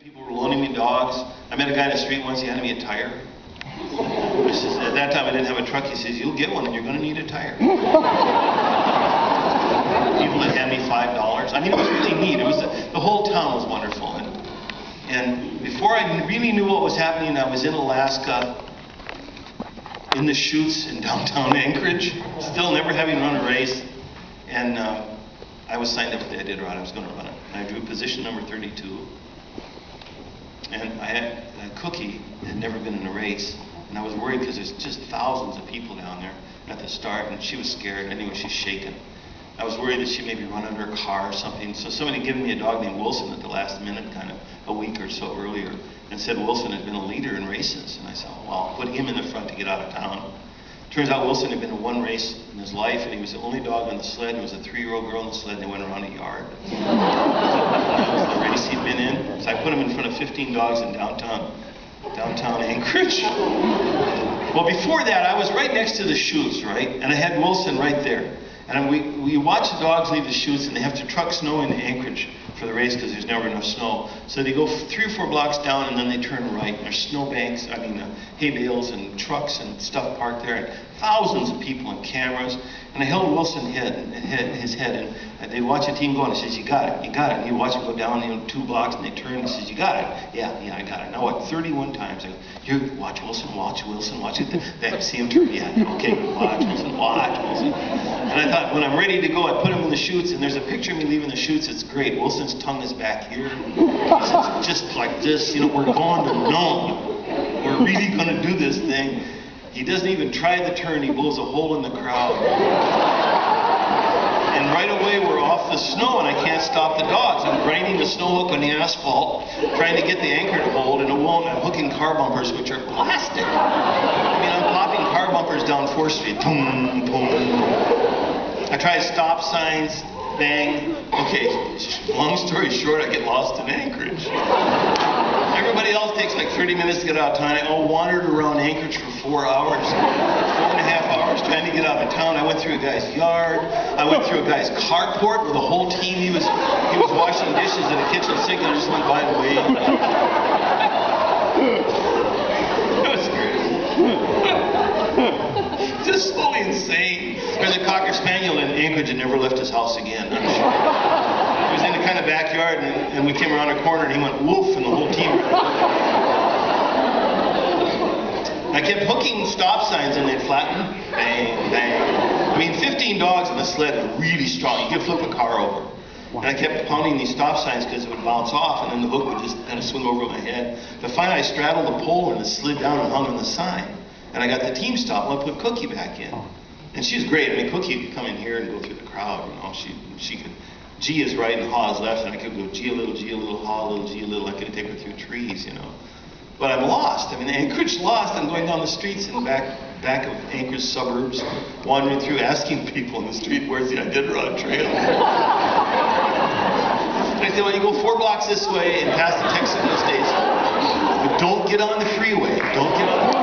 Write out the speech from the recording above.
People were loaning me dogs. I met a guy in the street once, he handed me a tire. I says, at that time I didn't have a truck. He says, you'll get one and you're going to need a tire. People would hand me $5. I mean, it was really neat. It was the whole town was wonderful. And before I really knew what was happening, I was in Alaska, in the chutes in downtown Anchorage, still never having run a race. And I was signed up for the Iditarod. I was going to run it. And I drew position number 32. And I had Cookie had never been in a race, and I was worried because there's just thousands of people down there at the start, and she was scared. Anyway, she's shaking. I was worried that she'd maybe run under a car or something. So somebody gave me a dog named Wilson at the last minute, kind of a week or so earlier, and said Wilson had been a leader in races. And I said, well, I'll put him in the front to get out of town. Turns out Wilson had been in one race in his life, and he was the only dog on the sled. There was a 3-year-old girl on the sled, and they went around a yard. That was the race he'd been in. So I put him in front of 15 dogs in downtown Anchorage. Well, before that, I was right next to the chutes, right? And I had Wilson right there. And we watch the dogs leave the chutes, and they have to truck snow into Anchorage for the race because there's never enough snow. So they go 3 or 4 blocks down, and then they turn right. And there's snow banks, hay bales and trucks and stuff parked there, and thousands of people and cameras. And I held Wilson's head, and they'd watch the team go, and I says, you got it. And he'd watch them go down 2 blocks, and they turn, and he says, you got it. Yeah, I got it. Now what, 31 times. I go, you watch Wilson, watch it. Then I see him turn, yeah, okay, watch Wilson. And I thought, when I'm ready to go, I put him in the chutes, and there's a picture of me leaving the chutes. It's great. Wilson's tongue is back here. He's just like this, we're going to Nome. We're really going to do this thing. He doesn't even try the turn. He blows a hole in the crowd. And right away, we're off the snow, and I can't stop the dogs. I'm grinding the snow hook on the asphalt, trying to get the anchor to hold, and it won't. I'm hooking car bumpers, which are plastic. I'm popping car bumpers down 4th Street. Boom, boom. I try stop signs. Bang. Okay, long story short, I get lost in Anchorage. Everybody else takes like 30 minutes to get out of town. I wandered around Anchorage for 4 hours, 4.5 hours trying to get out of town. I went through a guy's yard. I went through a guy's carport with a whole team. He was washing dishes in a kitchen sink, and I just went by the way. It was great. Just so insane. There's a Cocker Spaniel in Anchorage that never left his house again, I'm sure. He was in the kind of backyard, and we came around a corner, and he went woof, and the whole team. I kept hooking stop signs, and they'd flatten. Bang, bang. 15 dogs on the sled are really strong. You could flip a car over. And I kept pounding these stop signs because it would bounce off, and then the hook would just kind of swing over my head. But finally, I straddled the pole, and it slid down and hung on the sign. And I got the team stop, and I put Cookie back in. And she's great. Cookie could come in here and go through the crowd. She could. G is right and Ha is left, and I could go G a little, Ha a little, G a little. I could take her through trees, But I'm lost. Anchorage lost. I'm going down the streets in the back of Anchorage suburbs, wandering through, asking people in the street, where's the Iditarod trail? And I said, well, you go 4 blocks this way and past the Texaco station. But don't get on the freeway. Don't get on the